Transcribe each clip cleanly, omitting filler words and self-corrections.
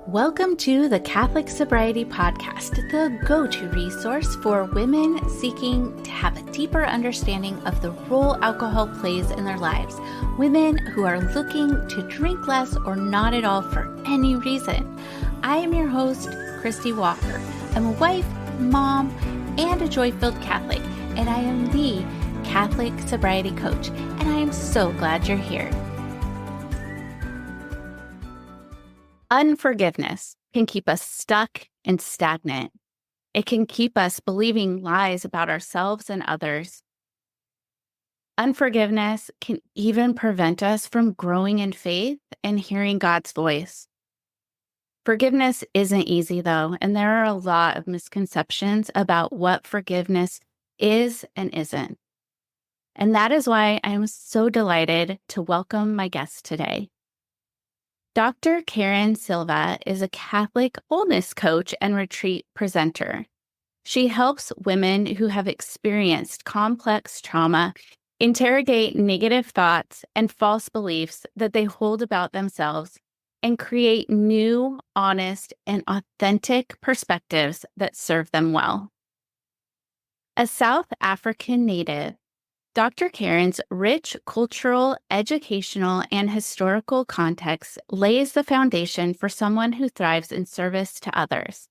Welcome to the Catholic Sobriety Podcast, the go-to resource for women seeking to have a deeper understanding of the role alcohol plays in their lives. Women who are looking to drink less or not at all for any reason. I am your host, Christy Walker. I'm a wife, mom, and a joy-filled Catholic, and I am the Catholic Sobriety Coach, and I am so glad you're here. Unforgiveness can keep us stuck and stagnant. It can keep us believing lies about ourselves and others. Unforgiveness can even prevent us from growing in faith and hearing God's voice. Forgiveness isn't easy, though, and there are a lot of misconceptions about what forgiveness is and isn't. And that is why I am so delighted to welcome my guest today. Dr. Carron Silva is a Catholic wholeness coach and retreat presenter. She helps women who have experienced complex trauma interrogate negative thoughts and false beliefs that they hold about themselves and create new, honest, and authentic perspectives that serve them well. A South African native, Dr. Carron's rich cultural, educational, and historical context lays the foundation for someone who thrives in service to others.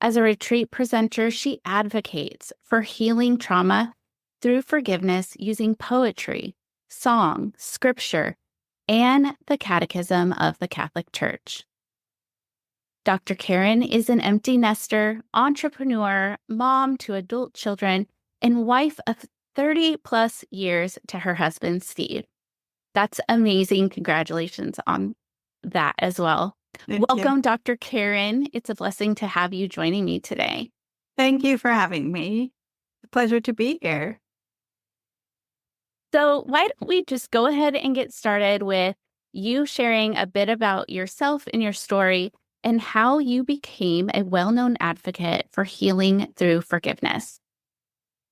As a retreat presenter, she advocates for healing trauma through forgiveness using poetry, song, scripture, and the Catechism of the Catholic Church. Dr. Carron is an empty nester, entrepreneur, mom to adult children, and wife of 30 plus years to her husband, Steve. That's amazing. Congratulations on that as well. Welcome, Dr. Carron. It's a blessing to have you joining me today. Thank you for having me. It's a pleasure to be here. So why don't we just go ahead and get started with you sharing a bit about yourself and your story and how you became a well-known advocate for healing through forgiveness.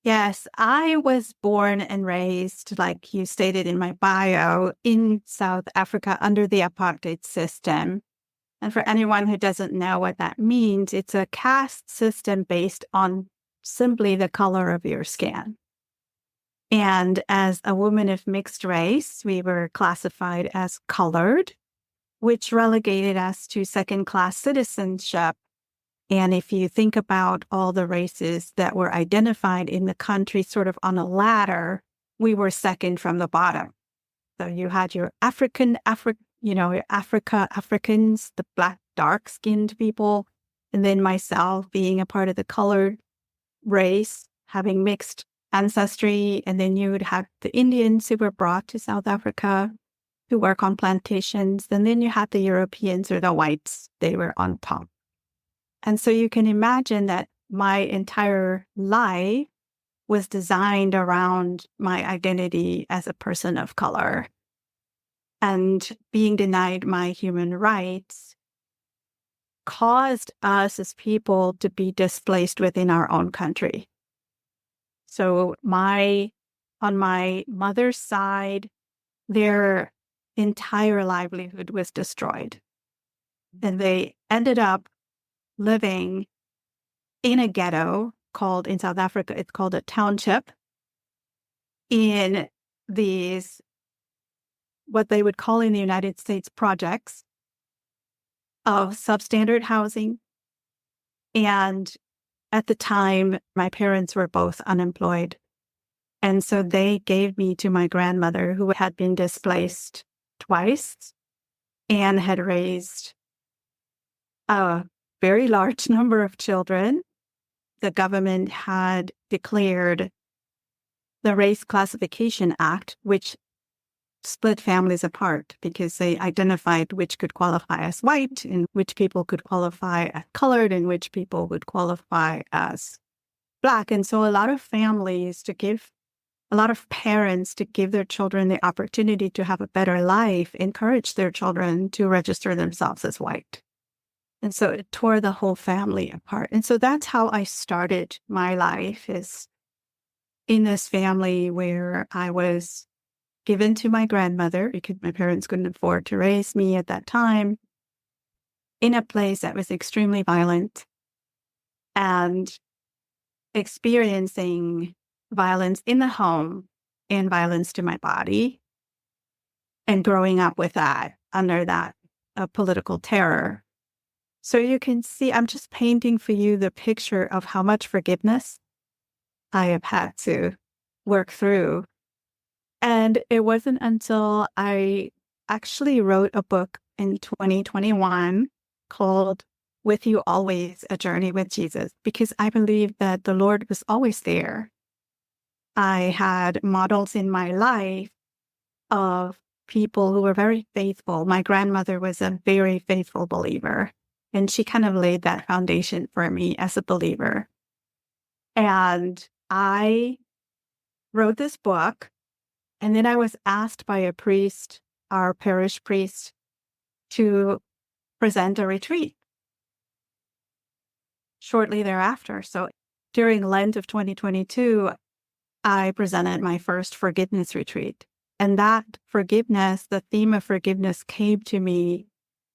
Yes, I was born and raised, like you stated in my bio, in South Africa under the apartheid system. And for anyone who doesn't know what that means, it's a caste system based on simply the color of your skin. And as a woman of mixed race, we were classified as colored, which relegated us to second-class citizenship. And if you think about all the races that were identified in the country sort of on a ladder, we were second from the bottom. So you had your Africans, the black, dark-skinned people, and then myself being a part of the colored race, having mixed ancestry. And then you would have the Indians who were brought to South Africa to work on plantations. And then you had the Europeans or the whites, they were on top. And so you can imagine that my entire life was designed around my identity as a person of color. And being denied my human rights caused us as people to be displaced within our own country. So on my mother's side, their entire livelihood was destroyed. And they ended up living in a ghetto in South Africa, it's called a township, in these, what they would call in the United States, projects of substandard housing. And at the time, my parents were both unemployed. And so they gave me to my grandmother, who had been displaced twice and had raised a very large number of children. The government had declared the Race Classification Act, which split families apart because they identified which could qualify as white and which people could qualify as colored and which people would qualify as Black. And so a lot of parents to give their children the opportunity to have a better life, encourage their children to register themselves as white. And so it tore the whole family apart. And so that's how I started my life, is in this family where I was given to my grandmother because my parents couldn't afford to raise me at that time. in a place that was extremely violent and experiencing violence in the home and violence to my body and growing up with that under that political terror. So you can see, I'm just painting for you the picture of how much forgiveness I have had to work through. And it wasn't until I actually wrote a book in 2021 called With You Always, A Journey with Jesus, because I believe that the Lord was always there. I had models in my life of people who were very faithful. My grandmother was a very faithful believer, and she kind of laid that foundation for me as a believer. And I wrote this book, and then I was asked by a priest, our parish priest, to present a retreat shortly thereafter. So during Lent of 2022, I presented my first forgiveness retreat. And that forgiveness, the theme of forgiveness came to me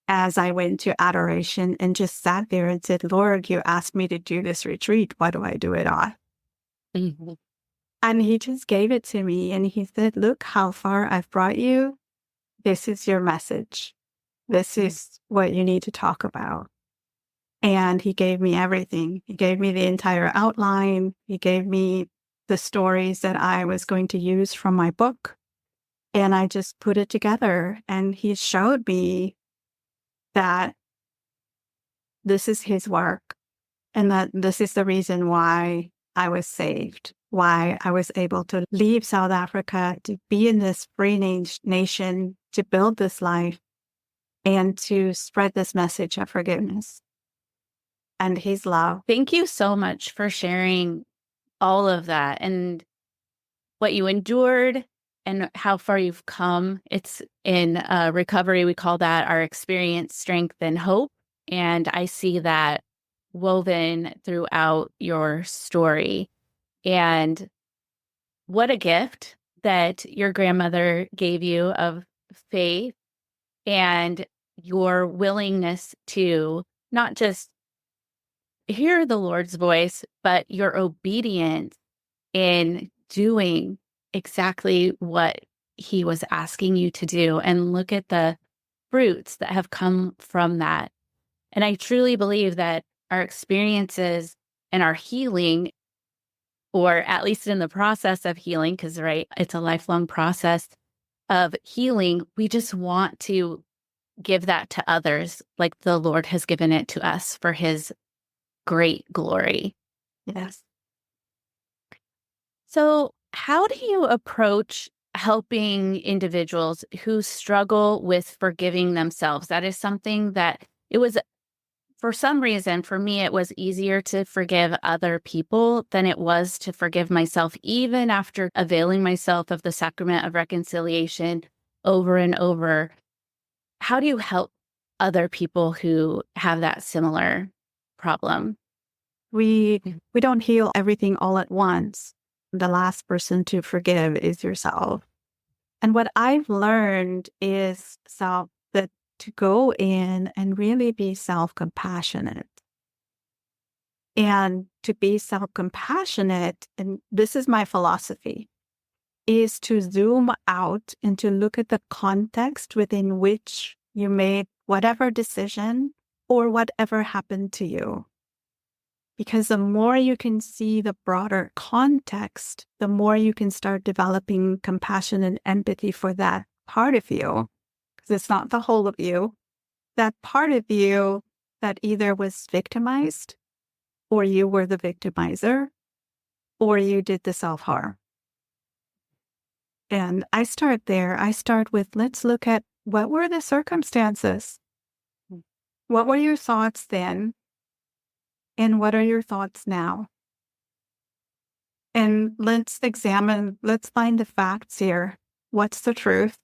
as I went to adoration and just sat there and said, Lord, you asked me to do this retreat. What do I do it on? Mhm. And he just gave it to me. And he said, look how far I've brought you. This is your message. This is what you need to talk about. And he gave me everything. He gave me the entire outline. He gave me the stories that I was going to use from my book. And I just put it together. And he showed me that this is his work and that this is the reason why I was saved, why I was able to leave South Africa, to be in this free nation, to build this life, and to spread this message of forgiveness and his love. Thank you so much for sharing all of that and what you endured and how far you've come. It's in recovery, we call that our experience, strength, and hope. And I see that woven throughout your story. And what a gift that your grandmother gave you of faith and your willingness to not just hear the Lord's voice, but your obedience in doing exactly what he was asking you to do. And look at the fruits that have come from that. And I truly believe that our experiences and our healing, or at least in the process of healing, because, right, it's a lifelong process of healing, we just want to give that to others like the Lord has given it to us for his great glory. Yes. So, how do you approach helping individuals who struggle with forgiving themselves? That is something that it was, for some reason, for me, it was easier to forgive other people than it was to forgive myself, even after availing myself of the sacrament of reconciliation over and over. How do you help other people who have that similar problem? We don't heal everything all at once. The last person to forgive is yourself. And what I've learned is that to go in and really be self-compassionate. And to be self-compassionate, and this is my philosophy, is to zoom out and to look at the context within which you made whatever decision or whatever happened to you. Because the more you can see the broader context, the more you can start developing compassion and empathy for that part of you. Because it's not the whole of you. That part of you that either was victimized, or you were the victimizer, or you did the self-harm. And I start there. I start with, let's look at what were the circumstances? What were your thoughts then? And what are your thoughts now? And let's find the facts here. What's the truth?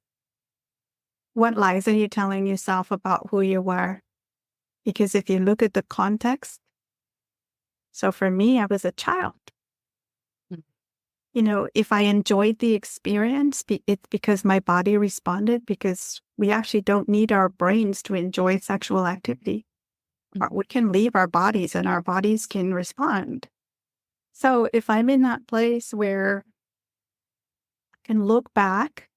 What lies are you telling yourself about who you were? Because if you look at the context, so for me, I was a child. if I enjoyed the experience, it's because my body responded, because we actually don't need our brains to enjoy sexual activity. We can leave our bodies and our bodies can respond. So if I'm in that place where I can look back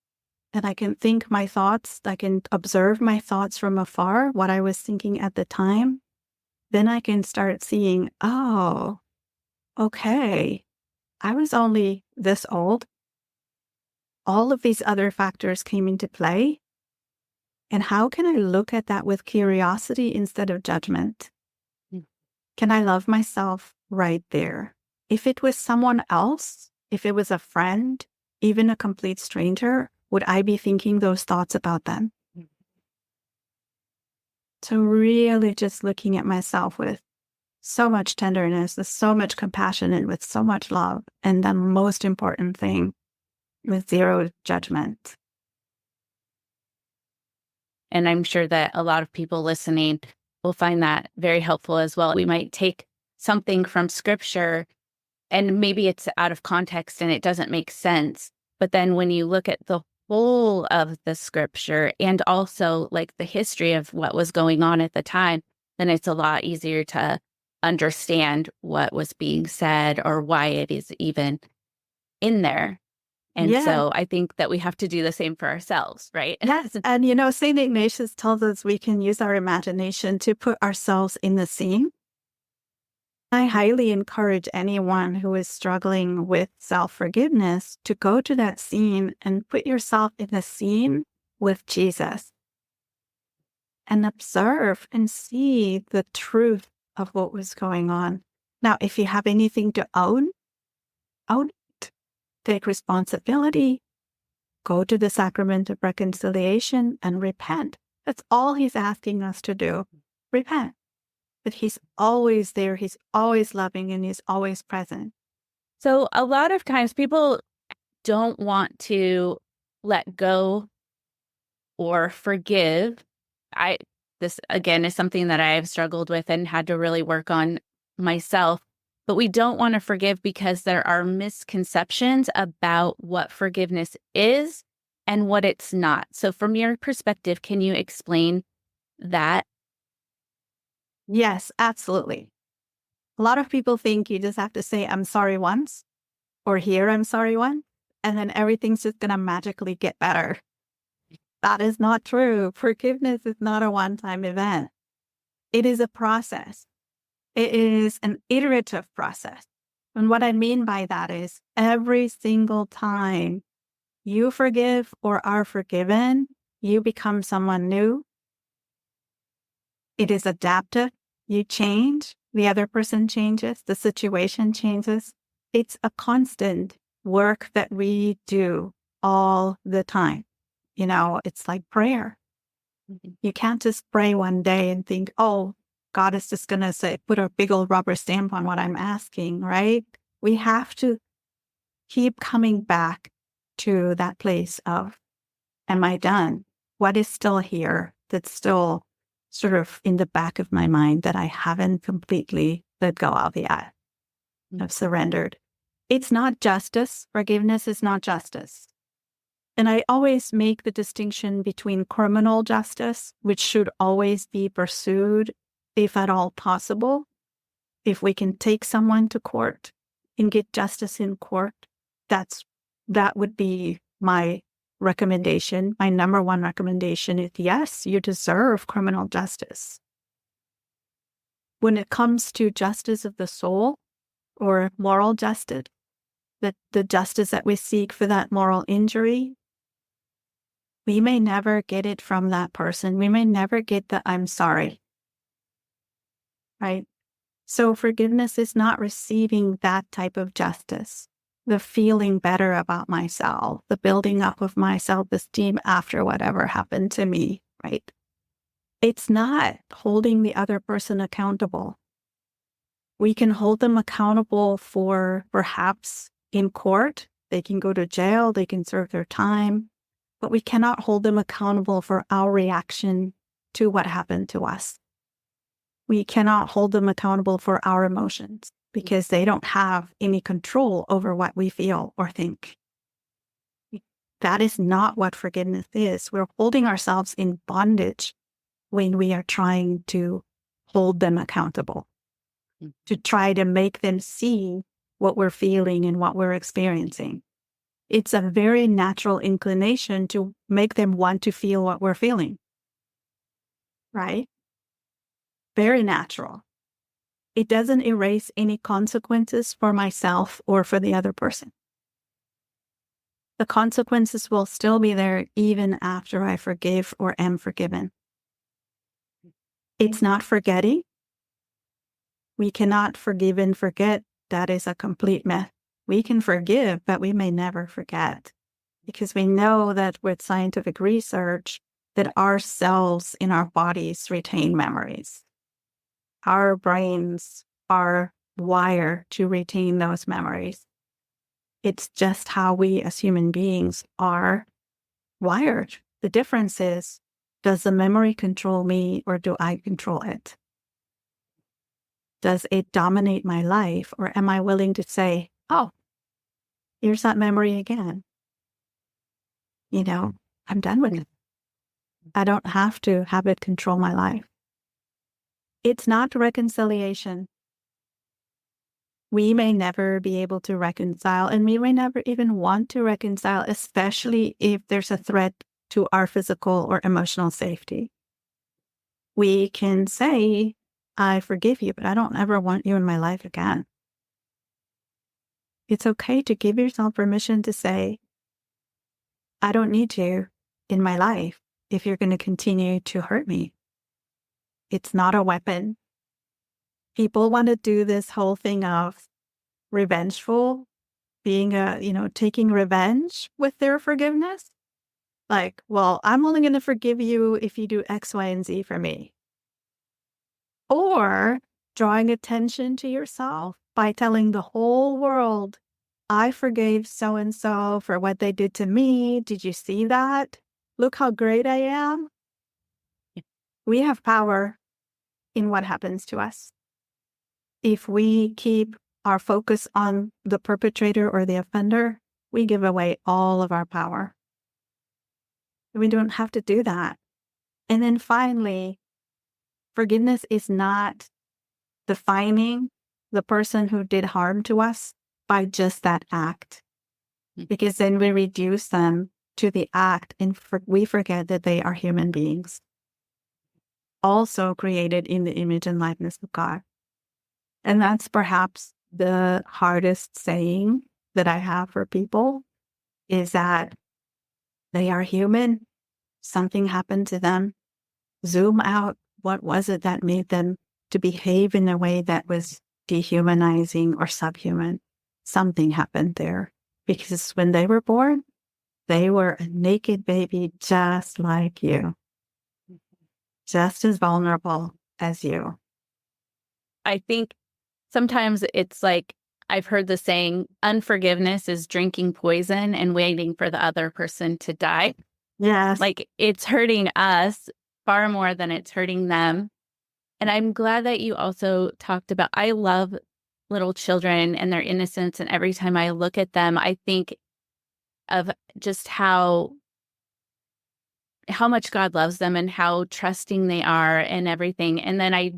and I can think my thoughts, I can observe my thoughts from afar, what I was thinking at the time, then I can start seeing, oh, okay, I was only this old. All of these other factors came into play. And how can I look at that with curiosity instead of judgment? Mm. Can I love myself right there? If it was someone else, if it was a friend, even a complete stranger, would I be thinking those thoughts about them? Mm. So really just looking at myself with so much tenderness, with so much compassion, and with so much love. And the most important thing, with zero judgment. And I'm sure that a lot of people listening will find that very helpful as well. We might take something from scripture and maybe it's out of context and it doesn't make sense. But then when you look at the whole of the scripture and also like the history of what was going on at the time, then it's a lot easier to understand what was being said or why it is even in there. And Yeah. so I think that we have to do the same for ourselves, right? Yes. And, St. Ignatius tells us we can use our imagination to put ourselves in the scene. I highly encourage anyone who is struggling with self-forgiveness to go to that scene and put yourself in the scene with Jesus and observe and see the truth of what was going on. Now, if you have anything to own it. Take responsibility. Go to the sacrament of reconciliation and repent. That's all he's asking us to do. Repent. But he's always there. He's always loving and he's always present. So a lot of times people don't want to let go or forgive. This again is something that I have struggled with and had to really work on myself. But we don't want to forgive because there are misconceptions about what forgiveness is and what it's not. So from your perspective, can you explain that? Yes, absolutely. A lot of people think you just have to say, I'm sorry once, or hear I'm sorry once, and then everything's just going to magically get better. That is not true. Forgiveness is not a one-time event. It is a process. It is an iterative process. And what I mean by that is every single time you forgive or are forgiven, you become someone new. It is adaptive. You change. The other person changes. The situation changes. It's a constant work that we do all the time. It's like prayer. Mhm. You can't just pray one day and think, oh, God is just going to say, put a big old rubber stamp on what I'm asking, right? We have to keep coming back to that place of, am I done? What is still here that's still sort of in the back of my mind that I haven't completely let go of yet, have surrendered? It's not justice. Forgiveness is not justice. And I always make the distinction between criminal justice, which should always be pursued, if at all possible. If we can take someone to court and get justice in court, that would be my recommendation. My number one recommendation is, yes, you deserve criminal justice. When it comes to justice of the soul or moral justice, the justice that we seek for that moral injury, we may never get it from that person. We may never get the I'm sorry, right? So forgiveness is not receiving that type of justice, the feeling better about myself, the building up of my self-esteem after whatever happened to me, right? It's not holding the other person accountable. We can hold them accountable for perhaps in court. They can go to jail, they can serve their time, but we cannot hold them accountable for our reaction to what happened to us. We cannot hold them accountable for our emotions. because they don't have any control over what we feel or think. That is not what forgiveness is. We're holding ourselves in bondage when we are trying to hold them accountable, to try to make them see what we're feeling and what we're experiencing. It's a very natural inclination to make them want to feel what we're feeling, right? Very natural. It doesn't erase any consequences for myself or for the other person. The consequences will still be there even after I forgive or am forgiven. It's not forgetting. We cannot forgive and forget. That is a complete myth. We can forgive, but we may never forget, because we know that with scientific research that our cells in our bodies retain memories. Our brains are wired to retain those memories. It's just how we as human beings are wired. The difference is, does the memory control me or do I control it? Does it dominate my life, or am I willing to say, oh, here's that memory again? I'm done with it. I don't have to have it control my life. It's not reconciliation. We may never be able to reconcile, and we may never even want to reconcile, especially if there's a threat to our physical or emotional safety. We can say, I forgive you, but I don't ever want you in my life again. It's okay to give yourself permission to say, I don't need you in my life if you're going to continue to hurt me. It's not a weapon. People want to do this whole thing of revengeful, being taking revenge with their forgiveness. Like, well, I'm only going to forgive you if you do X, Y, and Z for me. Or drawing attention to yourself by telling the whole world, I forgave so-and-so for what they did to me. Did you see that? Look how great I am. We have power in what happens to us. If we keep our focus on the perpetrator or the offender, we give away all of our power. We don't have to do that. And then finally, forgiveness is not defining the person who did harm to us by just that act, because then we reduce them to the act and we forget that they are human beings, also created in the image and likeness of God. And that's perhaps the hardest saying that I have for people, is that they are human. Something happened to them. Zoom out. What was it that made them to behave in a way that was dehumanizing or subhuman? Something happened there, because when they were born, they were a naked baby just like you, just as vulnerable as you. I think sometimes it's like, I've heard the saying, unforgiveness is drinking poison and waiting for the other person to die. Yes. Like, it's hurting us far more than it's hurting them. And I'm glad that you also talked about, I love little children and their innocence. And every time I look at them, I think of just how much God loves them and how trusting they are and everything. And then I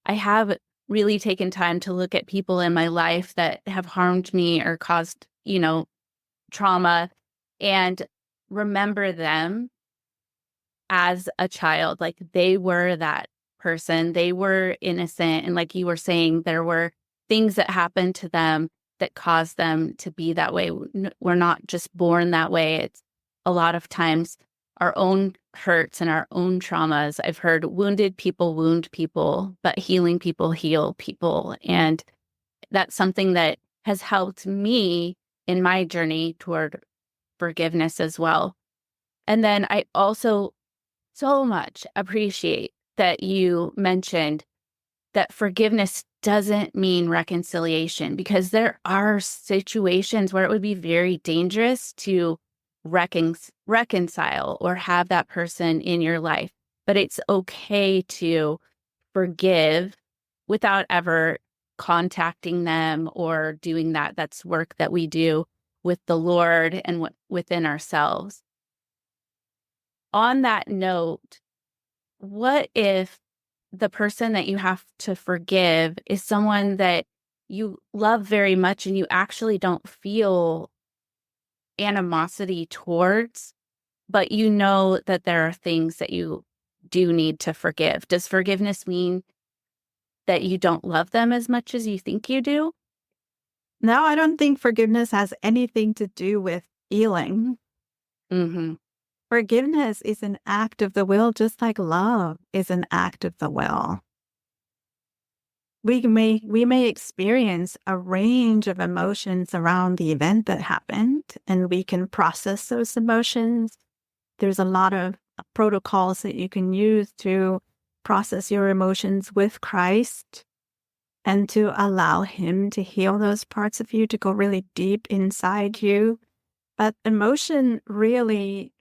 have really taken time to look at people in my life that have harmed me or caused, trauma, and remember them as a child. Like, they were that person. They were innocent. And like you were saying, there were things that happened to them that caused them to be that way. We're not just born that way. It's a lot of times our own hurts and our own traumas. I've heard wounded people wound people, but healing people heal people. And that's something that has helped me in my journey toward forgiveness as well. And then I also so much appreciate that you mentioned that forgiveness doesn't mean reconciliation, because there are situations where it would be very dangerous to reconcile or have that person in your life. But it's okay to forgive without ever contacting them or doing that. That's work that we do with the Lord and within ourselves. On that note, what if the person that you have to forgive is someone that you love very much and you actually don't feel animosity towards, but you know that there are things that you do need to forgive? Does forgiveness mean that you don't love them as much as you think you do? No, I don't think forgiveness has anything to do with feeling. Mm-hmm. Forgiveness is an act of the will, just like love is an act of the will. We may experience a range of emotions around the event that happened, and we can process those emotions. There's a lot of protocols that you can use to process your emotions with Christ and to allow Him to heal those parts of you, to go really deep inside you. But emotion really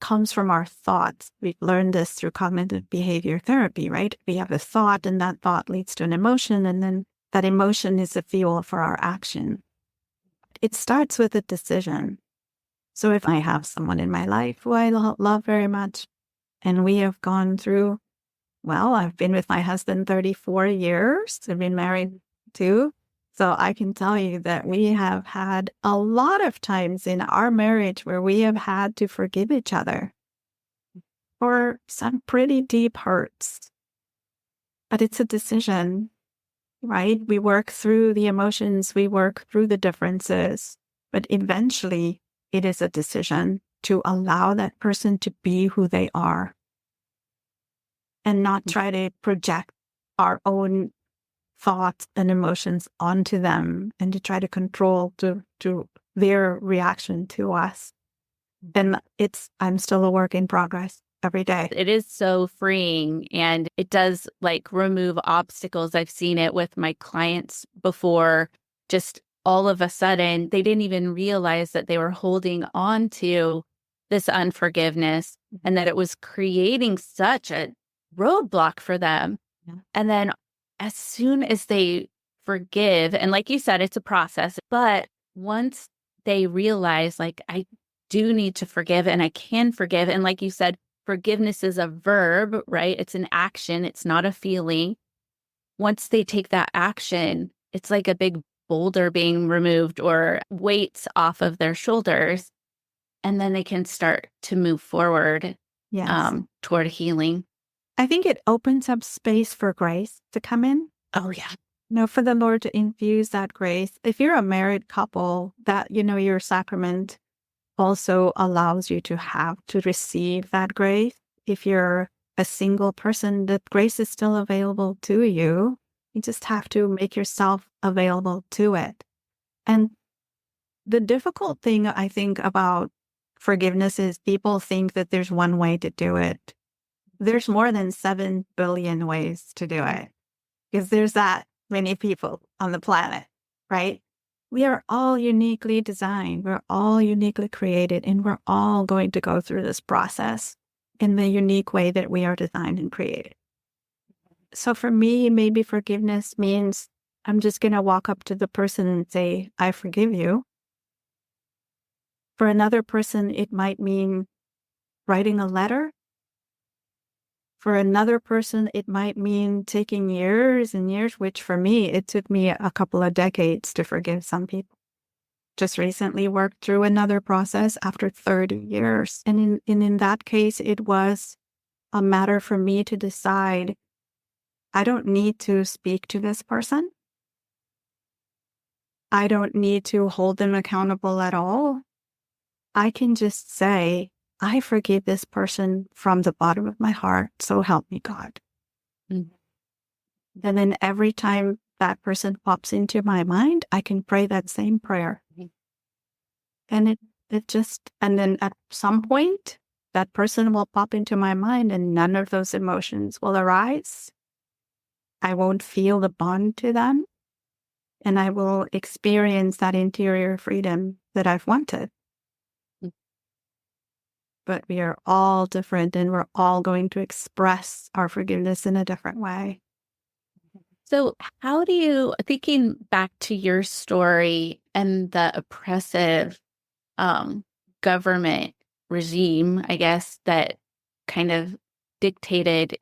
comes from our thoughts. We've learned this through cognitive behavior therapy, right? We have a thought, and that thought leads to an emotion, and then that emotion is the fuel for our action. It starts with a decision. So if I have someone in my life who I love very much, and we have gone through, well, I've been with my husband 34 years. I've been married too. So I can tell you that we have had a lot of times in our marriage where we have had to forgive each other for some pretty deep hurts. But it's a decision, right? We work through the emotions, we work through the differences, but eventually it is a decision to allow that person to be who they are and not try to project our own thoughts and emotions onto them and to try to control to their reaction to us. And I'm still a work in progress every day. It is so freeing, and it does remove obstacles. I've seen it with my clients before. Just all of a sudden, they didn't even realize that they were holding on to this unforgiveness and that it was creating such a roadblock for them. Yeah. And then as soon as they forgive, and like you said, it's a process, but once they realize, I do need to forgive and I can forgive. And like you said, forgiveness is a verb, right? It's an action. It's not a feeling. Once they take that action, it's like a big boulder being removed or weights off of their shoulders. And then they can start to move forward Yes. toward healing. I think it opens up space for grace to come in. Oh, yeah. For the Lord to infuse that grace. If you're a married couple, that, your sacrament also allows you to receive that grace. If you're a single person, that grace is still available to you. You just have to make yourself available to it. And the difficult thing, I think, about forgiveness is people think that there's one way to do it. There's more than 7 billion ways to do it because there's that many people on the planet, right? We are all uniquely designed. We're all uniquely created, and we're all going to go through this process in the unique way that we are designed and created. So for me, maybe forgiveness means I'm just going to walk up to the person and say, I forgive you. For another person, it might mean writing a letter. For another person, it might mean taking years and years, which for me, it took me a couple of decades to forgive some people. Just recently worked through another process after 30 years. And in that case, it was a matter for me to decide, I don't need to speak to this person. I don't need to hold them accountable at all. I can just say, I forgive this person from the bottom of my heart, so help me God. Mm-hmm. And then every time that person pops into my mind, I can pray that same prayer. Mm-hmm. And and then at some point, that person will pop into my mind and none of those emotions will arise. I won't feel the bond to them. And I will experience that interior freedom that I've wanted. But we are all different, and we're all going to express our forgiveness in a different way. So, how do you, thinking back to your story and the oppressive um, government regime, I guess, that kind of dictated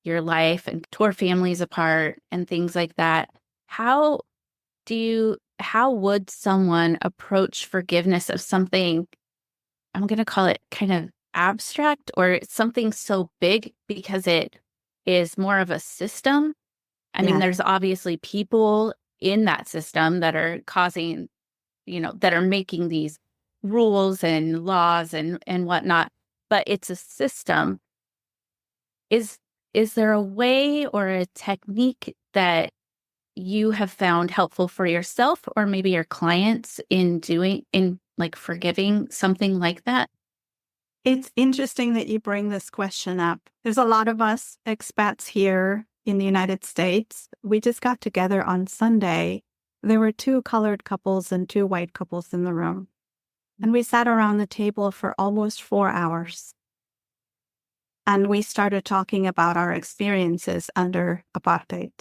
your life and tore families apart and things like that, how how would someone approach forgiveness of something, I'm going to call it kind of abstract or something so big because it is more of a system? I mean, Yeah. there's obviously people in that system that are causing, that are making these rules and laws and whatnot, but it's a system. Is is there a way or a technique that you have found helpful for yourself or maybe your clients in like forgiving something like that? It's interesting that you bring this question up. There's a lot of us expats here in the United States. We just got together on Sunday. There were two colored couples and two white couples in the room. And we sat around the table for almost 4 hours. And we started talking about our experiences under apartheid.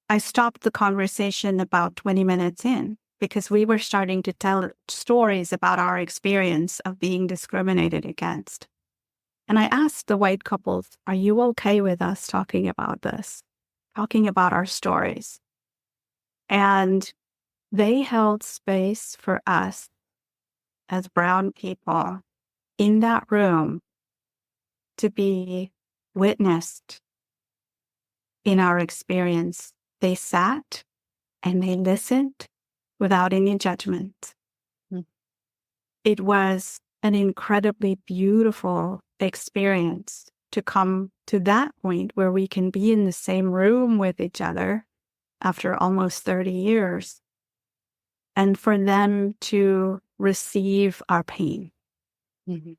I stopped the conversation about 20 minutes in because we were starting to tell stories about our experience of being discriminated against. And I asked the white couples, are you okay with us talking about this, talking about our stories? And they held space for us as brown people in that room to be witnessed in our experience. They sat and they listened without any judgment. Mm. It was an incredibly beautiful experience to come to that point where we can be in the same room with each other after almost 30 years and for them to receive our pain. Mhm.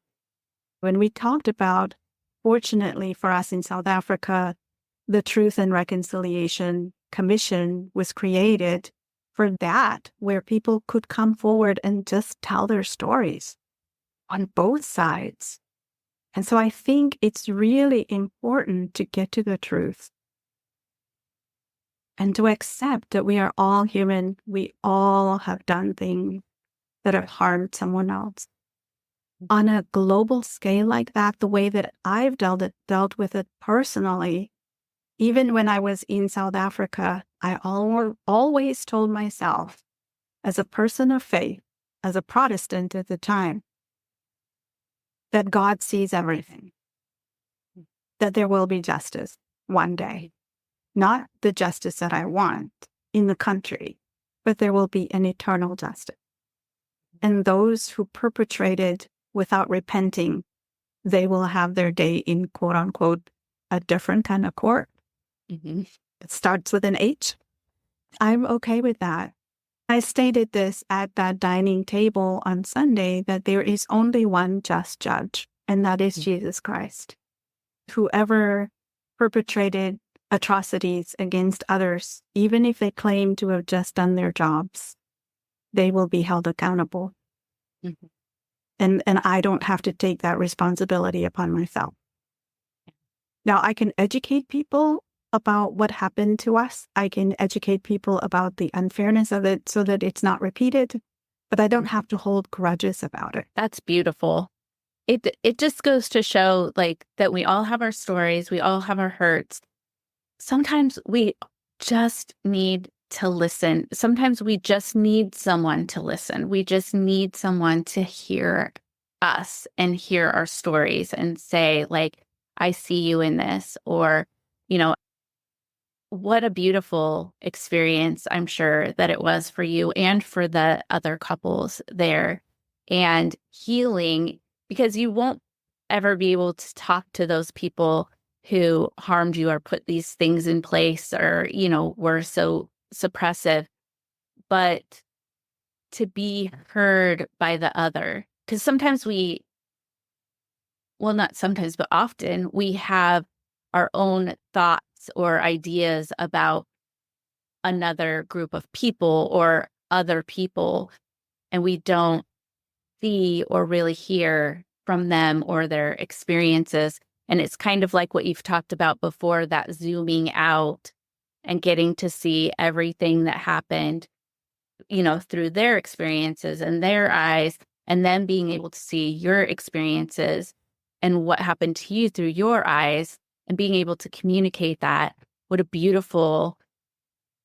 When we talked about, fortunately for us in South Africa, the Truth and Reconciliation Commission was created for that, where people could come forward and just tell their stories on both sides. And so I think it's really important to get to the truth and to accept that we are all human. We all have done things that have harmed someone else. On a global scale like that, the way that I've dealt with it personally, even when I was in South Africa, I always told myself, as a person of faith, as a Protestant at the time, that God sees everything, that there will be justice one day. Not the justice that I want in the country, but there will be an eternal justice. And those who perpetrated without repenting, they will have their day in, quote unquote, a different kind of court. Mhm. It starts with an H. I'm okay with that. I stated this at that dining table on Sunday, that there is only one just judge, and that is Jesus Christ. Whoever perpetrated atrocities against others, even if they claim to have just done their jobs, they will be held accountable. Mhm. And I don't have to take that responsibility upon myself. Now, I can educate people about what happened to us. I can educate people about the unfairness of it so that it's not repeated, but I don't have to hold grudges about it. That's beautiful. It just goes to show like that we all have our stories, we all have our hurts. Sometimes we just need to listen. Sometimes we just need someone to listen. We just need someone to hear us and hear our stories and say, like, I see you in this, or, you know, what a beautiful experience I'm sure that it was for you and for the other couples there, and healing, because you won't ever be able to talk to those people who harmed you or put these things in place or, were so suppressive, but to be heard by the other. Because sometimes well, not sometimes, but often we have our own thoughts or ideas about another group of people or other people, and we don't see or really hear from them or their experiences. And it's kind of like what you've talked about before, that zooming out and getting to see everything that happened, through their experiences and their eyes, and then being able to see your experiences and what happened to you through your eyes and being able to communicate that. What a beautiful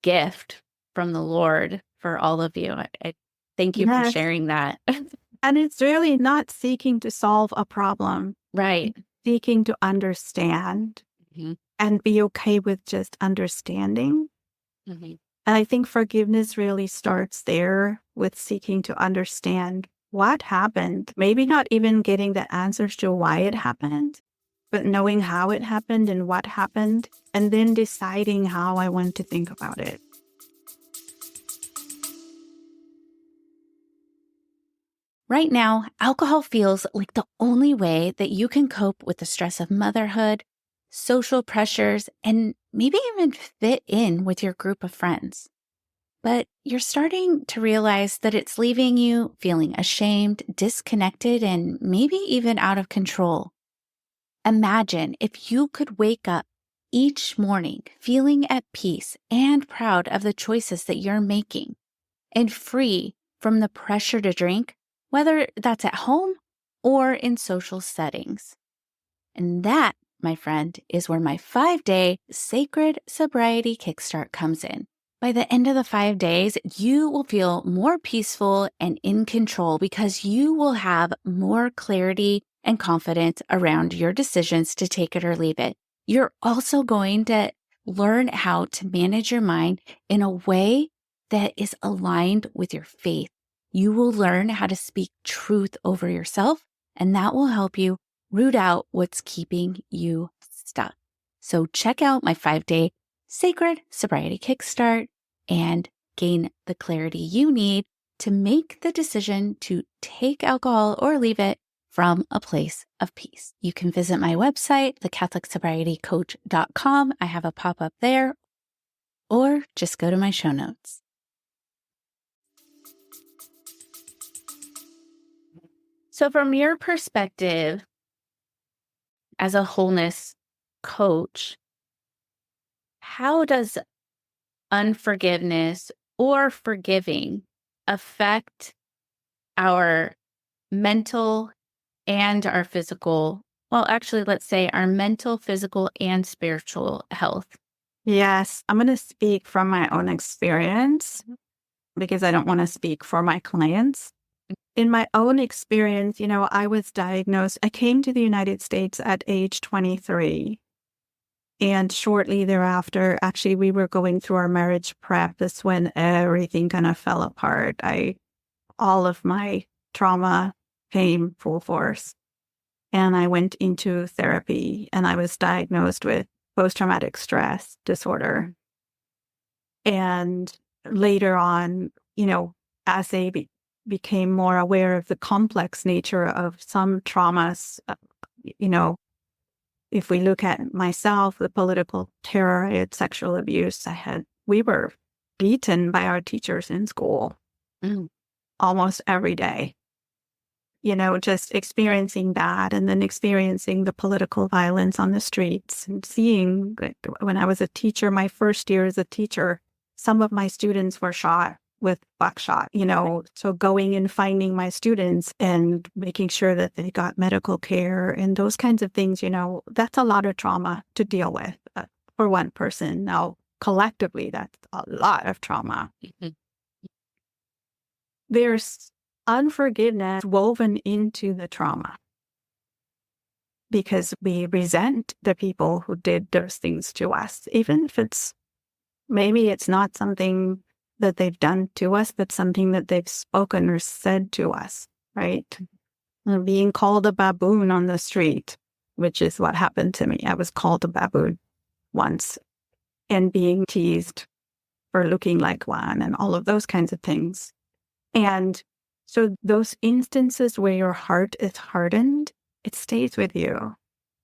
gift from the Lord for all of you. I thank you for Yes. sharing that. And it's really not seeking to solve a problem, Right. seeking to understand Mhm. and be okay with just understanding. Mhm. And I think forgiveness really starts there with seeking to understand what happened. Maybe not even getting the answers to why it happened, but knowing how it happened and what happened, and then deciding how I want to think about it. Right now, alcohol feels like the only way that you can cope with the stress of motherhood, social pressures, and maybe even fit in with your group of friends. But you're starting to realize that it's leaving you feeling ashamed, disconnected, and maybe even out of control. Imagine if you could wake up each morning feeling at peace and proud of the choices that you're making and free from the pressure to drink, whether that's at home or in social settings. And that, my friend, is where my 5-day sacred sobriety kickstart comes in. By the end of the 5 days, you will feel more peaceful and in control because you will have more clarity and confidence around your decisions to take it or leave it. You're also going to learn how to manage your mind in a way that is aligned with your faith. You will learn how to speak truth over yourself, and that will help you root out what's keeping you stuck. So check out my 5-day sacred sobriety kickstart and gain the clarity you need to make the decision to take alcohol or leave it from a place of peace. You can visit my website, thecatholicsobrietycoach.com. I have a pop-up there, or just go to my show notes. So from your perspective as a wholeness coach, how does unforgiveness or forgiving affect our mental and our physical, well, actually, let's say our mental, physical, and spiritual health? Yes, I'm going to speak from my own experience because I don't want to speak for my clients. In my own experience, I was diagnosed. I came to the United States at age 23. And shortly thereafter, actually, we were going through our marriage prep. That's when everything kind of fell apart. All of my trauma came full force. And I went into therapy and I was diagnosed with post-traumatic stress disorder. And later on, as I became more aware of the complex nature of some traumas, you know, if we look at myself, the political terror, I had sexual abuse, we were beaten by our teachers in school Mm. almost every day. Just experiencing that and then experiencing the political violence on the streets and seeing that when I was a teacher, my first year as a teacher, some of my students were shot with buckshot, so going and finding my students and making sure that they got medical care and those kinds of things, that's a lot of trauma to deal with for one person. Now, collectively, that's a lot of trauma. Mhm. There's unforgiveness woven into the trauma because we resent the people who did those things to us, even if maybe it's not something that they've done to us, but something that they've spoken or said to us, right? Being called a baboon on the street, which is what happened to me. I was called a baboon once and being teased for looking like one and all of those kinds of things. And so those instances where your heart is hardened, it stays with you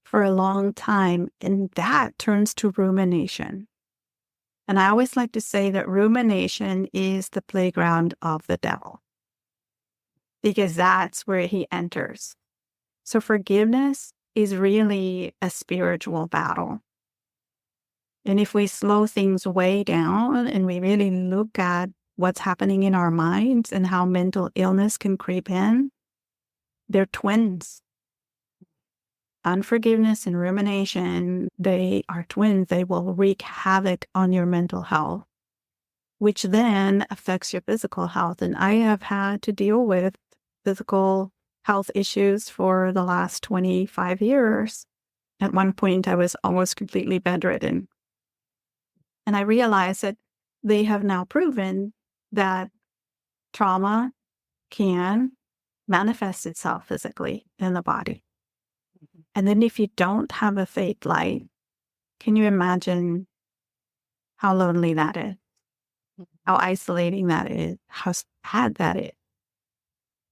for a long time. And that turns to rumination. And I always like to say that rumination is the playground of the devil because that's where he enters. So forgiveness is really a spiritual battle. And if we slow things way down and we really look at what's happening in our minds and how mental illness can creep in, they're twins. Unforgiveness and rumination, they are twins. They will wreak havoc on your mental health, which then affects your physical health. And I have had to deal with physical health issues for the last 25 years. At one point, I was almost completely bedridden. And I realized that they have now proven that trauma can manifest itself physically in the body. And then if you don't have a faith light, can you imagine how lonely that is? How isolating that is? How sad that is?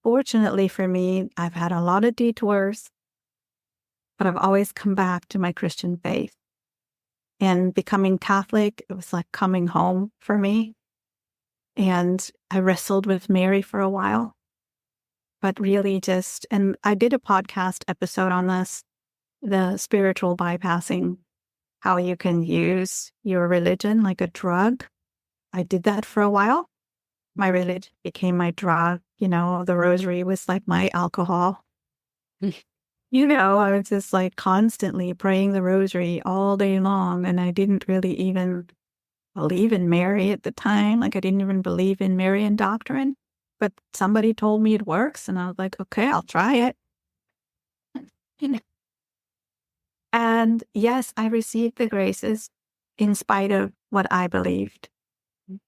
Fortunately for me, I've had a lot of detours, but I've always come back to my Christian faith. And becoming Catholic, it was like coming home for me. And I wrestled with Mary for a while, but really and I did a podcast episode on this, the spiritual bypassing, how you can use your religion like a drug. I did that for a while. My religion became my drug. The rosary was like my alcohol. I was just like constantly praying the rosary all day long. And I didn't really even believe in Mary at the time. Like I didn't even believe in Marian doctrine. But somebody told me it works. And I was like, okay, I'll try it. And yes, I received the graces in spite of what I believed.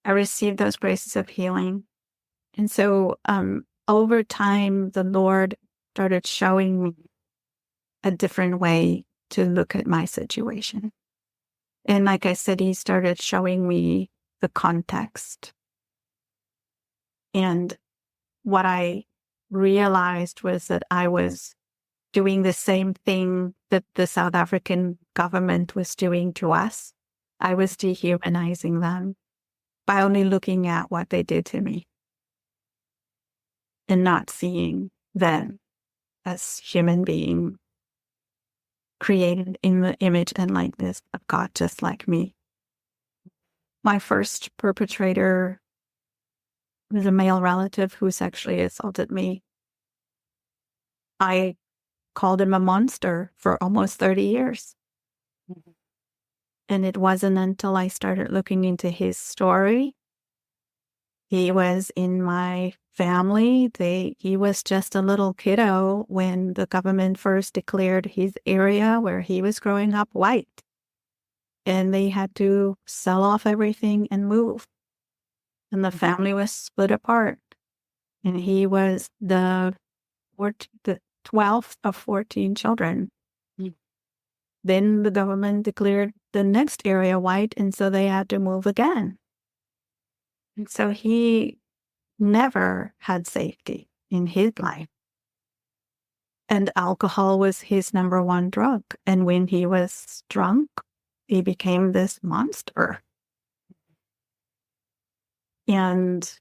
I received those graces of healing. And so over time, the Lord started showing me a different way to look at my situation. And like I said, he started showing me the context. And what I realized was that I was doing the same thing that the South African government was doing to us. I was dehumanizing them by only looking at what they did to me and not seeing them as human beings created in the image and likeness of God, just like me. My first perpetrator was a male relative who sexually assaulted me. I called him a monster for almost 30 years. Mm-hmm. And it wasn't until I started looking into his story. He was in my family. He was just a little kiddo when the government first declared his area where he was growing up white. And they had to sell off everything and move. And the family was split apart. And he was the 12th of 14 children. Mm. Then the government declared the next area white, and so they had to move again. And so he never had safety in his life. And alcohol was his number one drug. And when he was drunk, he became this monster. And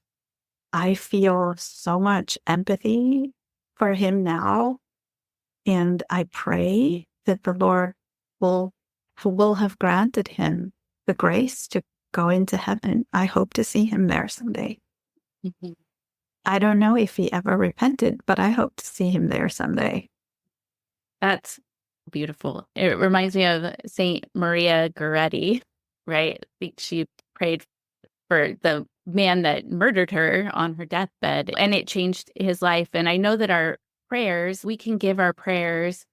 I feel so much empathy for him now. And I pray that the Lord will have granted him the grace to go into heaven. I hope to see him there someday. Mm-hmm. I don't know if he ever repented, but I hope to see him there someday. That's beautiful. It reminds me of Saint Maria Goretti, right? She prayed for the man that murdered her on her deathbed, and it changed his life. And I know that our prayers, we can give our prayers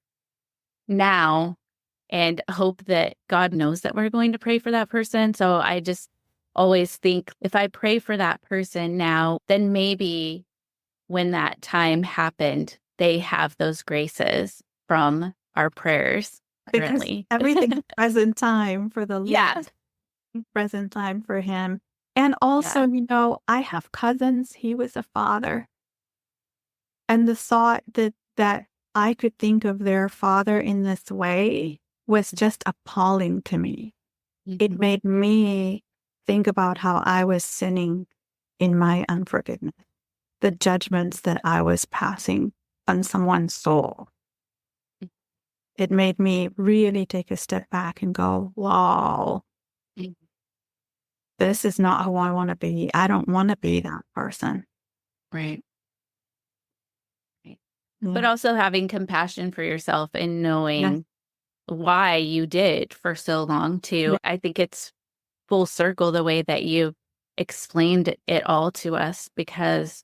now and hope that God knows that we're going to pray for that person. So I just always think if I pray for that person now, then maybe when that time happened, they have those graces from our prayers currently. Because everything present time for the Lord. Yeah. Present time for him. And also, I have cousins. He was a father. And the thought that I could think of their father in this way was just appalling to me. Mm-hmm. It made me think about how I was sinning in my unforgiveness, the judgments that I was passing on someone's soul. It made me really take a step back and go, wow, Mm. This is not who I want to be. I don't want to be that person. Right. Right. But Yeah. also having compassion for yourself and Yes. knowing why you did for so long too. Yeah. I think it's full circle the way that you explained it all to us, because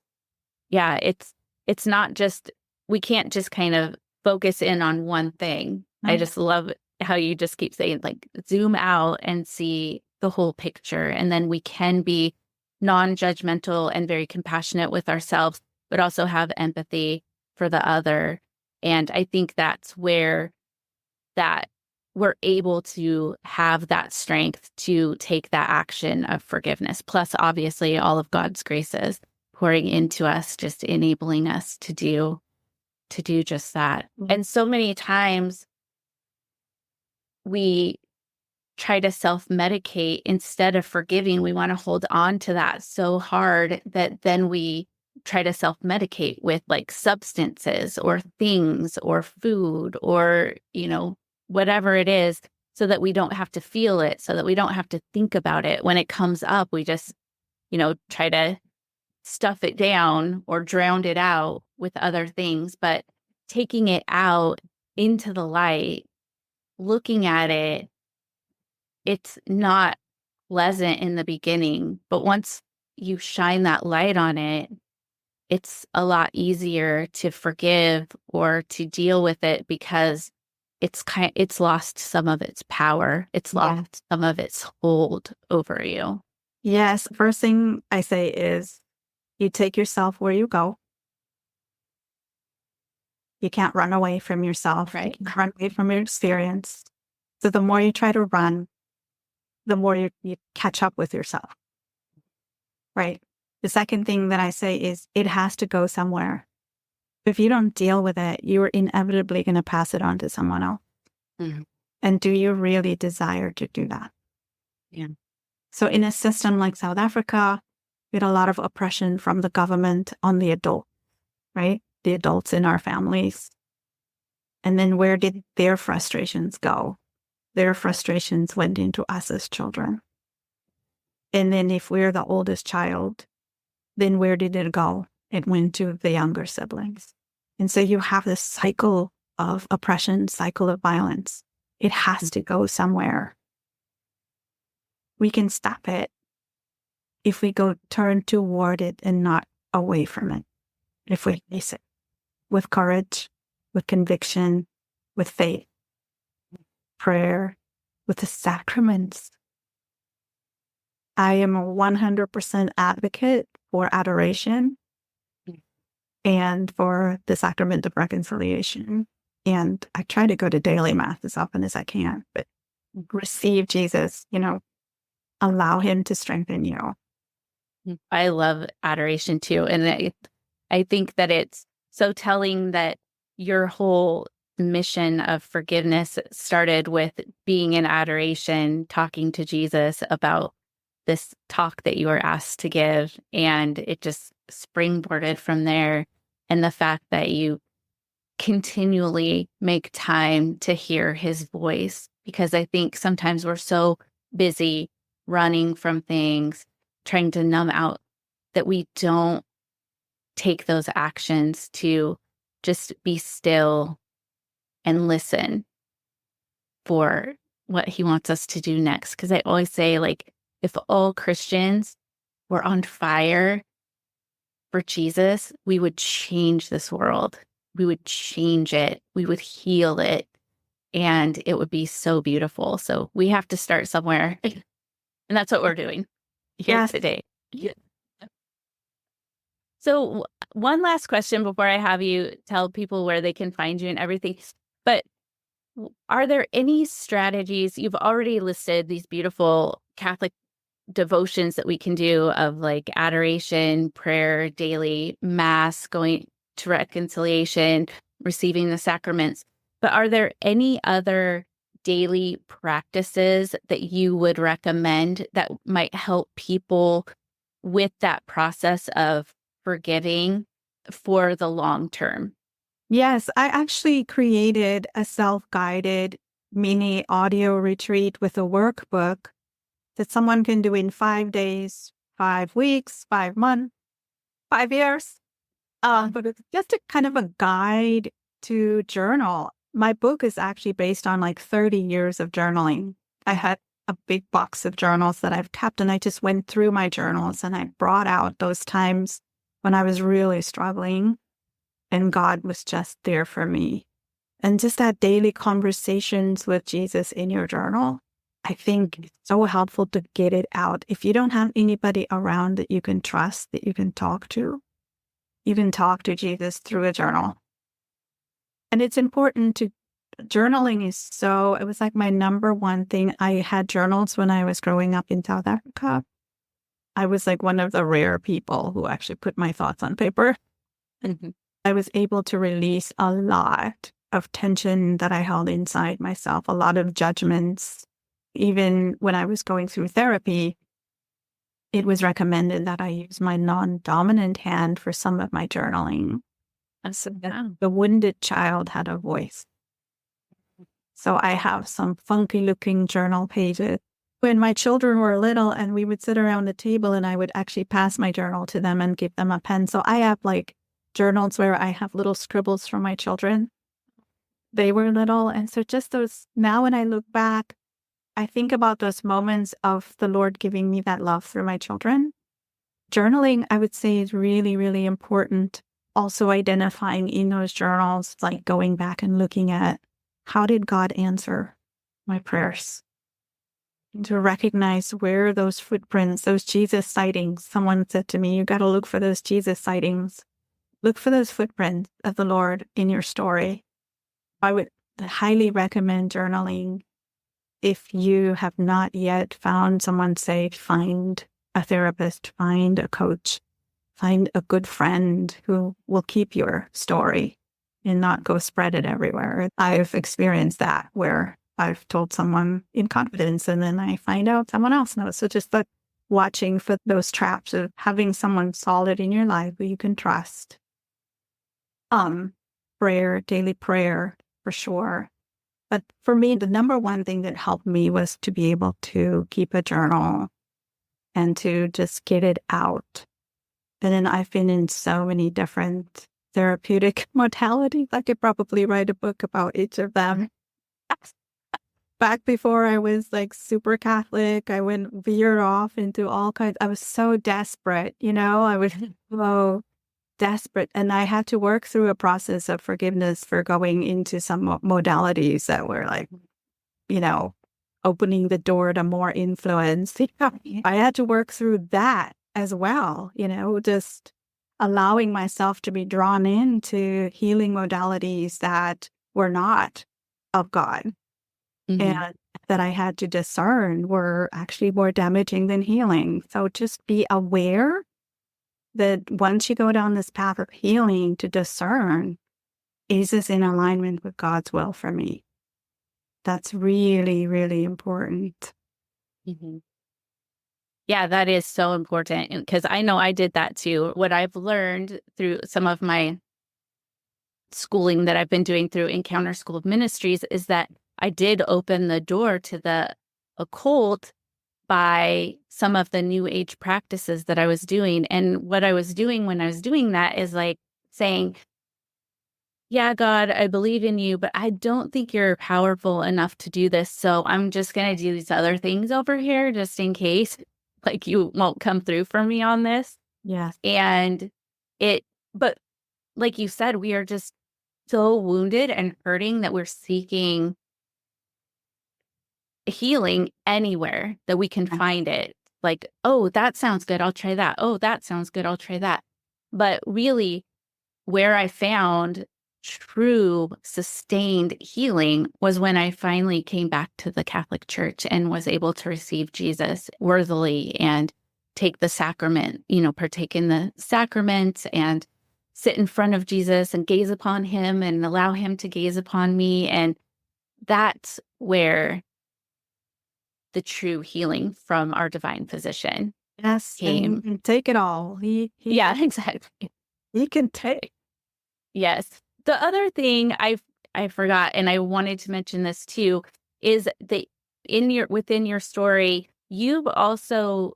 yeah, it's not just, we can't just kind of focus in on one thing. I No. just love how you just keep saying, like, zoom out and see the whole picture. And then we can be non-judgmental and very compassionate with ourselves, but also have empathy for the other. And I think that's where that we're able to have that strength to take that action of forgiveness. Plus, obviously, all of God's graces pouring into us, just enabling us to do just that. And so many times we try to self-medicate instead of forgiving. We want to hold on to that so hard that then we try to self-medicate with like substances or things or food or, whatever it is, so that we don't have to feel it, so that we don't have to think about it. When it comes up, we just, try to stuff it down or drown it out with other things. But taking it out into the light, looking at it, it's not pleasant in the beginning, but once you shine that light on it, it's a lot easier to forgive or to deal with it, because it's lost some of its power. It's Yeah. lost some of its hold over you. Yes. First thing I say is you take yourself where you go. You can't run away from yourself. Right. You can't run away from your experience. So the more you try to run, the more you catch up with yourself. Right. The second thing that I say is it has to go somewhere. If you don't deal with it, you're inevitably going to pass it on to someone else. Mhm. And do you really desire to do that? Yeah. So in a system like South Africa, we had a lot of oppression from the government on the adult, right? The adults in our families. And then where did their frustrations go? Their frustrations went into us as children. And then if we're the oldest child, then where did it go? It went to the younger siblings. And so you have this cycle of oppression, cycle of violence. It has to go somewhere. We can stop it if we go turn toward it and not away from it. If we face it with courage, with conviction, with faith, prayer, with the sacraments. I am a 100% advocate for adoration and for the sacrament of reconciliation. And I try to go to daily mass as often as I can, but receive Jesus, allow him to strengthen you. I love adoration too. And I think that it's so telling that your whole mission of forgiveness started with being in adoration, talking to Jesus about this talk that you were asked to give. And it just springboarded from there. And the fact that you continually make time to hear his voice, because I think sometimes we're so busy running from things, trying to numb out, that we don't take those actions to just be still and listen for what he wants us to do next. Because I always say, like, if all Christians were on fire for Jesus, we would change this world. We would change it. We would heal it. And it would be so beautiful. So we have to start somewhere. And that's what we're doing here Yes. today. Yeah. So one last question before I have you tell people where they can find you and everything. But are there any strategies? You've already listed these beautiful Catholic devotions that we can do, of like adoration, prayer, daily mass, going to reconciliation, receiving the sacraments. But are there any other daily practices that you would recommend that might help people with that process of forgiving for the long term? Yes, I actually created a self-guided mini audio retreat with a workbook that someone can do in 5 days, 5 weeks, 5 months, 5 years. But it's just a kind of a guide to journal. My book is actually based on like 30 years of journaling. I had a big box of journals that I've kept, and I just went through my journals and I brought out those times when I was really struggling and God was just there for me. And just that daily conversations with Jesus in your journal, I think it's so helpful to get it out. If you don't have anybody around that you can trust, that you can talk to, you can talk to Jesus through a journal. And it's important to, journaling it was like my number one thing. I had journals when I was growing up in South Africa. I was like one of the rare people who actually put my thoughts on paper. Mhm. I was able to release a lot of tension that I held inside myself, a lot of judgments. Even when I was going through therapy, it was recommended that I use my non-dominant hand for some of my journaling. And so the wounded child had a voice. So I have some funky looking journal pages. When my children were little and we would sit around the table and I would actually pass my journal to them and give them a pen. So I have like journals where I have little scribbles from my children. They were little. And so just those, now when I look back, I think about those moments of the Lord giving me that love through my children. Journaling, I would say, is really, really important. Also identifying in those journals, like going back and looking at how did God answer my prayers? And to recognize where those footprints, those Jesus sightings, someone said to me, you got to look for those Jesus sightings. Look for those footprints of the Lord in your story. I would highly recommend journaling. If you have not yet found someone safe, find a therapist, find a coach, find a good friend who will keep your story and not go spread it everywhere. I've experienced that where I've told someone in confidence and then I find out someone else knows. So just like watching for those traps of having someone solid in your life who you can trust. Prayer, daily prayer, for sure. But for me, the number one thing that helped me was to be able to keep a journal and to just get it out. And then I've been in so many different therapeutic modalities. I could probably write a book about each of them. Back before I was like super Catholic, I veered off into all kinds. I was so desperate, I was so desperate. And I had to work through a process of forgiveness for going into some modalities that were like, opening the door to more influence. I had to work through that as well, just allowing myself to be drawn into healing modalities that were not of God. Mhm. And that I had to discern were actually more damaging than healing. So just be aware that once you go down this path of healing, to discern, is this in alignment with God's will for me? That's really, really important. Mhm. Yeah, that is so important because I know I did that too. What I've learned through some of my schooling that I've been doing through Encounter School of Ministries is that I did open the door to the occult by some of the new age practices that I was doing. And what I was doing when I was doing that is like saying, yeah, God, I believe in you, but I don't think you're powerful enough to do this. So I'm just going to do these other things over here just in case, like you won't come through for me on this. Yes. And but like you said, we are just so wounded and hurting that we're seeking healing anywhere that we can find it. Like, oh, that sounds good. I'll try that. Oh, that sounds good. I'll try that. But really, where I found true sustained healing was when I finally came back to the Catholic Church and was able to receive Jesus worthily and take the sacrament, partake in the sacraments and sit in front of Jesus and gaze upon him and allow him to gaze upon me. And that's where the true healing from our divine physician Yes. And he came. can take it all. Yeah, exactly. He can take. Yes. The other thing I forgot, and I wanted to mention this too, is that within your story, you've also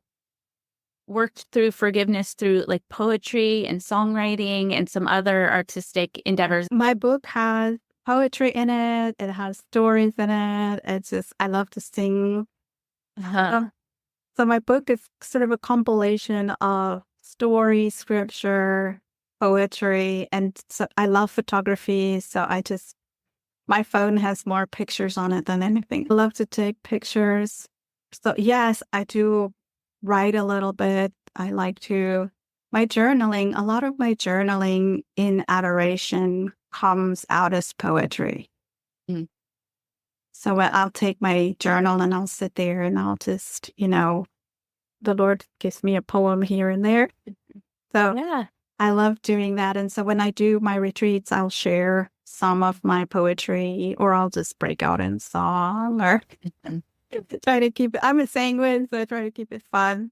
worked through forgiveness through like poetry and songwriting and some other artistic endeavors. My book has poetry in it. It has stories in it. It's just, I love to sing. Uh-huh. So my book is sort of a compilation of story, scripture, poetry, and so I love photography. So my phone has more pictures on it than anything. I love to take pictures. So yes, I do write a little bit. My journaling, a lot of my journaling in adoration comes out as poetry. Mm. So I'll take my journal and I'll sit there and I'll just, the Lord gives me a poem here and there. So Yeah. I love doing that. And so when I do my retreats, I'll share some of my poetry or I'll just break out in song or try to keep it. I'm a sanguine, so I try to keep it fun.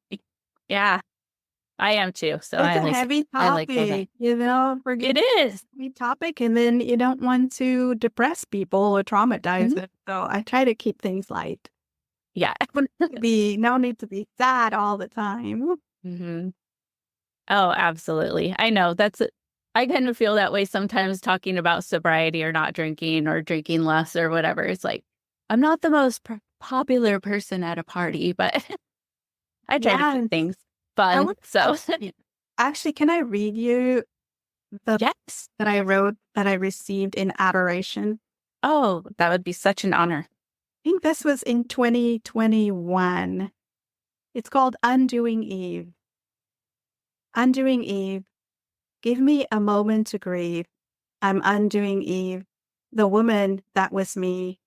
Yeah, I am too. So It's a heavy I like all that. topic, It forget is. heavy topic. And then you don't want to depress people or traumatize them. So I try to keep things light. Yeah. No need to be sad all the time. Mm-hmm. Oh, absolutely. I know I kind of feel that way sometimes talking about sobriety or not drinking or drinking less or whatever. It's like, I'm not the most popular person at a party, but I try to Yeah. keep things I fun. would So actually, can I read you the yes. that I wrote that I received in adoration? Oh, that would be such an honor. I think this was in 2021. It's called Undoing Eve. Undoing Eve, give me a moment to grieve. I'm undoing Eve, the woman that was me.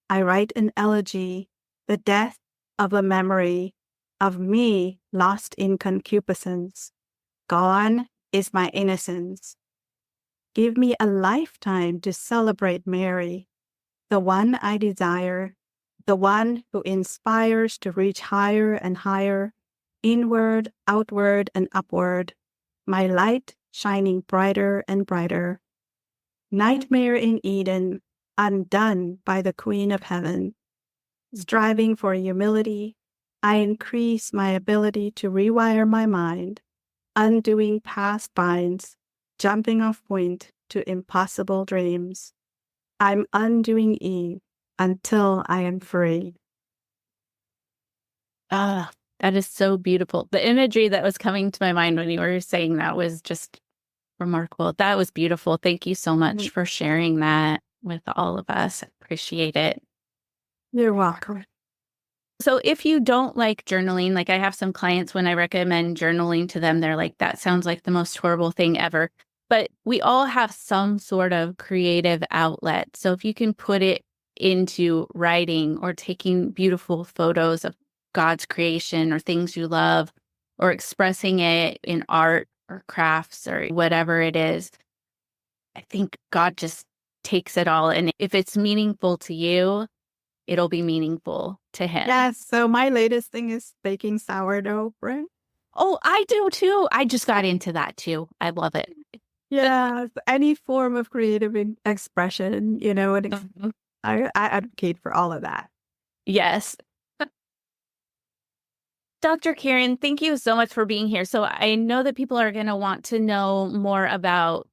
I write an elegy, the death of a memory of me lost in concupiscence. Gone is my innocence. Give me a lifetime to celebrate Mary, the one I desire, the one who inspires to reach higher and higher, inward, outward, and upward, my light shining brighter and brighter. Nightmare in Eden, undone by the Queen of Heaven. Striving for humility, I increase my ability to rewire my mind, undoing past binds, jumping off point to impossible dreams. I'm undoing Eve until I am free. Ah, that is so beautiful. The imagery that was coming to my mind when you were saying that was just remarkable. That was beautiful. Thank you so much for sharing that with all of us. I appreciate it. You're welcome. So if you don't like journaling, like I have some clients when I recommend journaling to them, they're like, that sounds like the most horrible thing ever. But we all have some sort of creative outlet. So if you can put it into writing or taking beautiful photos of God's creation or things you love, or expressing it in art or crafts or whatever it is, I think God just takes it all. And if it's meaningful to you, it'll be meaningful to him. Yes. So my latest thing is baking sourdough bread. Oh, I do too. I just got into that too. I love it. Yes. Any form of creative expression, and I advocate for all of that. Yes. Dr. Carron, thank you so much for being here. So I know that people are going to want to know more about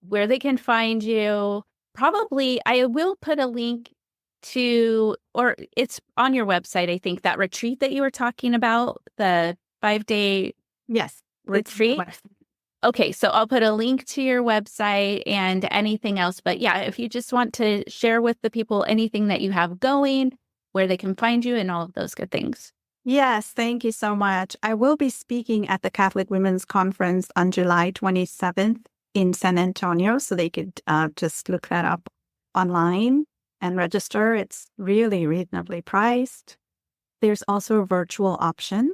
where they can find you. Probably, I will put a link to, or it's on your website, I think, that retreat that you were talking about, the 5-day Yes. retreat. Okay, so I'll put a link to your website and anything else. But yeah, if you just want to share with the people anything that you have going, where they can find you and all of those good things. Yes, thank you so much. I will be speaking at the Catholic Women's Conference on July 27th in San Antonio, so they could just look that up online and register. It's really reasonably priced. There's also a virtual option,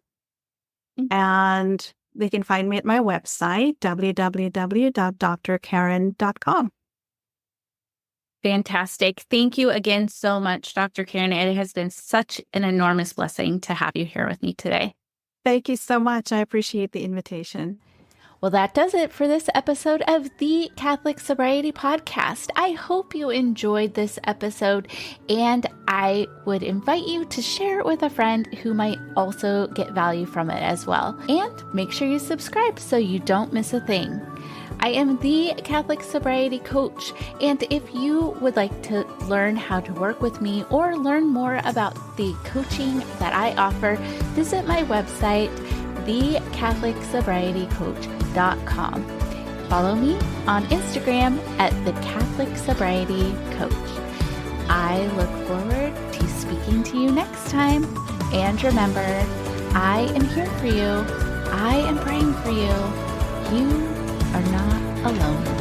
and they can find me at my website, www.drcarron.com. Fantastic. Thank you again so much, Dr. Carron. It has been such an enormous blessing to have you here with me today. Thank you so much. I appreciate the invitation. Well, that does it for this episode of the Catholic Sobriety Podcast. I hope you enjoyed this episode, and I would invite you to share it with a friend who might also get value from it as well. And make sure you subscribe so you don't miss a thing. I am the Catholic Sobriety Coach, and if you would like to learn how to work with me or learn more about the coaching that I offer, visit my website, thecatholicsobrietycoach.com. Follow me on Instagram at the Catholic Sobriety Coach. I look forward to speaking to you next time. And remember, I am here for you. I am praying for you. You are not alone.